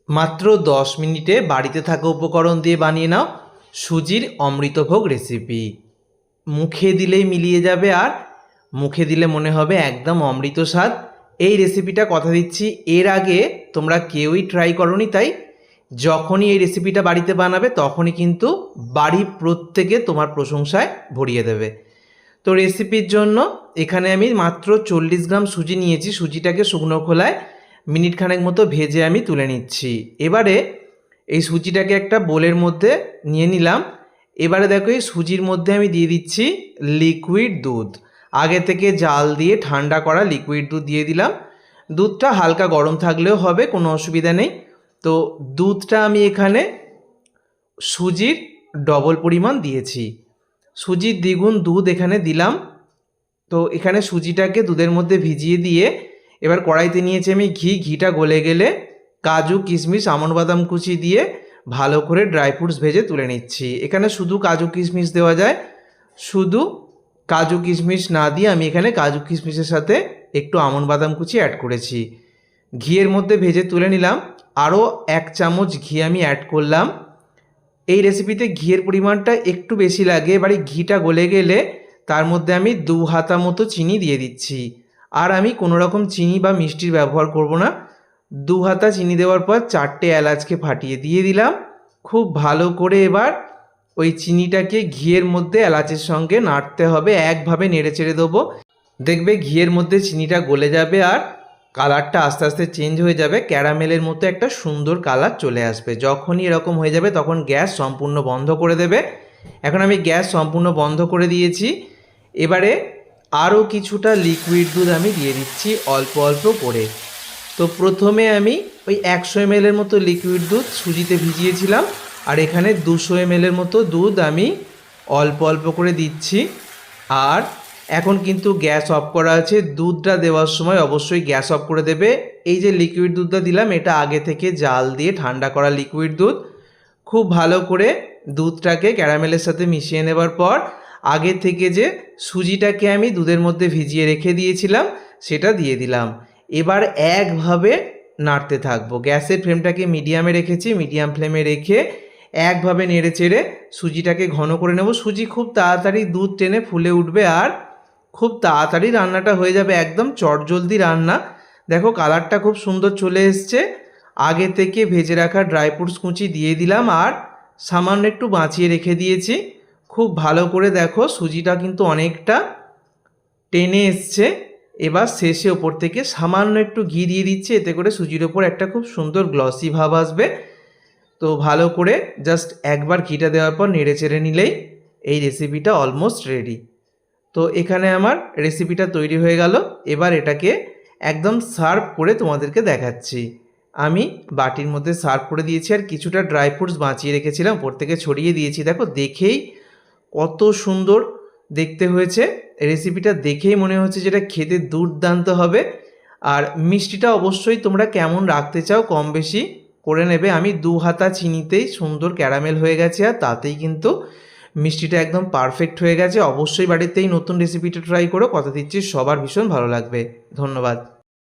মাত্র 10 মিনিটে বাড়িতে থাকা উপকরণ দিয়ে বানিয়ে নাও সুজির অমৃতভোগ রেসিপি। মুখে দিলেই মিলিয়ে যাবে, আর মুখে দিলে মনে হবে একদম অমৃত স্বাদ। এই রেসিপিটা কথা দিচ্ছি এর আগে তোমরা কেউই ট্রাই করোনি, তাই যখনই এই রেসিপিটা বাড়িতে বানাবে তখনই কিন্তু বাড়ির প্রত্যেকে তোমার প্রশংসায় ভরিয়ে দেবে। তো রেসিপির জন্য এখানে আমি মাত্র 40 গ্রাম সুজি নিয়েছি। সুজিটাকে শুকনো খোলায় মিনিট খানেক মতো ভেজে আমি তুলে নিচ্ছি। এবারে এই সুজিটাকে একটা বোলের মধ্যে নিয়ে নিলাম। এবারে দেখো এই সুজির মধ্যে আমি দিয়ে দিচ্ছি লিকুইড দুধ। আগে থেকে জাল দিয়ে ঠান্ডা করা লিকুইড দুধ দিয়ে দিলাম। দুধটা হালকা গরম থাকলেও হবে, কোনো অসুবিধা নেই। তো দুধটা আমি এখানে সুজির ডবল পরিমাণ দিয়েছি, সুজির দ্বিগুণ দুধ এখানে দিলাম। তো এখানে সুজিটাকে দুধের মধ্যে ভিজিয়ে দিয়ে এবার কড়াইতে নিয়েছি আমি ঘিটা গলে গেলে কাজু কিশমিশ আমন্ড বাদাম কুচি দিয়ে ভালো করে ড্রাই ফ্রুটস ভেজে তুলে নিচ্ছি। এখানে শুধু কাজু কিশমিশ দেওয়া যায়, শুধু কাজু কিশমিশ না দিয়ে আমি এখানে কাজু কিশমিশের সাথে একটু আমন্ড বাদাম কুচি অ্যাড করেছি। ঘিয়ের মধ্যে ভেজে তুলে নিলাম। আরও 1 চামচ ঘি আমি অ্যাড করলাম। এই রেসিপিতে ঘিয়ের পরিমাণটা একটু বেশি লাগে। এবারে ঘিটা গলে গেলে তার মধ্যে আমি 2 হাতা মতো চিনি দিয়ে দিচ্ছি। আর আমি কোনো রকম চিনি বা মিষ্টির ব্যবহার করব না। 2 হাতা চিনি দেওয়ার পর 4টে এলাচকে ফাটিয়ে দিয়ে দিলাম। খুব ভালো করে এবার ওই চিনিটাকে ঘিয়ের মধ্যে এলাচের সঙ্গে নাড়তে হবে, একভাবে নেড়ে চেড়ে দেবো। দেখবে ঘিয়ের মধ্যে চিনিটা গলে যাবে আর কালারটা আস্তে আস্তে চেঞ্জ হয়ে যাবে, ক্যারামেলের মতো একটা সুন্দর কালার চলে আসবে। যখনই এরকম হয়ে যাবে তখন গ্যাস সম্পূর্ণ বন্ধ করে দেবে। এখন আমি গ্যাস সম্পূর্ণ বন্ধ করে দিয়েছি। এবারে আরও কিছুটা লিকুইড দুধ আমি দিয়ে দিচ্ছি অল্প অল্প করে। তো প্রথমে আমি ওই 100 ml মতো লিকুইড দুধ সুজিতে ভিজিয়েছিলাম, আর এখানে 200 ml মতো দুধ আমি অল্প অল্প করে দিচ্ছি। আর এখন কিন্তু গ্যাস অফ করা আছে। দুধটা দেওয়ার সময় অবশ্যই গ্যাস অফ করে দেবে। এই যে লিকুইড দুধটা দিলাম এটা আগে থেকে জাল দিয়ে ঠান্ডা করা লিকুইড দুধ। খুব ভালো করে দুধটাকে ক্যারামেলের সাথে মিশিয়ে নেবার পর আগে থেকে যে সুজিটাকে আমি দুধের মধ্যে ভিজিয়ে রেখে দিয়েছিলাম সেটা দিয়ে দিলাম। এবার একভাবে নাড়তে থাকবো। গ্যাসের ফ্লেমটাকে মিডিয়ামে রেখেছি, মিডিয়াম ফ্লেমে রেখে একভাবে নেড়ে চেড়ে সুজিটাকে ঘন করে নেব। সুজি খুব তাড়াতাড়ি দুধ টেনে ফুলে উঠবে আর খুব তাড়াতাড়ি রান্নাটা হয়ে যাবে, একদম চটজলদি রান্না। দেখো কালারটা খুব সুন্দর চলে এসছে। আগে থেকে ভেজে রাখা ড্রাই ফ্রুটস কুচি দিয়ে দিলাম আর সামান্য একটু বাঁচিয়ে রেখে দিয়েছি। খুব ভালো করে দেখো সুজিটা কিন্তু অনেকটা টেনে এসছে। এবার শেষে ওপর থেকে সামান্য একটু ঘি দিয়ে দিচ্ছে, এতে করে সুজির ওপর একটা খুব সুন্দর গ্লসি ভাব আসবে। তো ভালো করে জাস্ট একবার ঘিটা দেওয়ার পর নেড়ে চেড়ে নিলেই এই রেসিপিটা অলমোস্ট রেডি। তো এখানে আমার রেসিপিটা তৈরি হয়ে গেল। এবার এটাকে একদম সার্ভ করে তোমাদেরকে দেখাচ্ছি। আমি বাটির মধ্যে সার্ভ করে দিয়েছি আর কিছুটা ড্রাই ফ্রুটস বাঁচিয়ে রেখেছিলাম ওপর থেকে ছড়িয়ে দিয়েছি। দেখো দেখেই কত সুন্দর দেখতে হয়েছে। রেসিপিটা দেখেই মনে হচ্ছে যেটা খেতে দুর্দান্ত হবে। আর মিষ্টিটা অবশ্যই তোমরা কেমন রাখতে চাও কম বেশি করে নেবে। আমি 2 হাতা চিনিতেই সুন্দর ক্যারামেল হয়ে গেছে আর তাতেই কিন্তু মিষ্টিটা একদম পারফেক্ট হয়ে গেছে। অবশ্যই বাড়িতেই নতুন রেসিপিটা ট্রাই করো, কথা দিচ্ছি সবার ভীষণ ভালো লাগবে। ধন্যবাদ।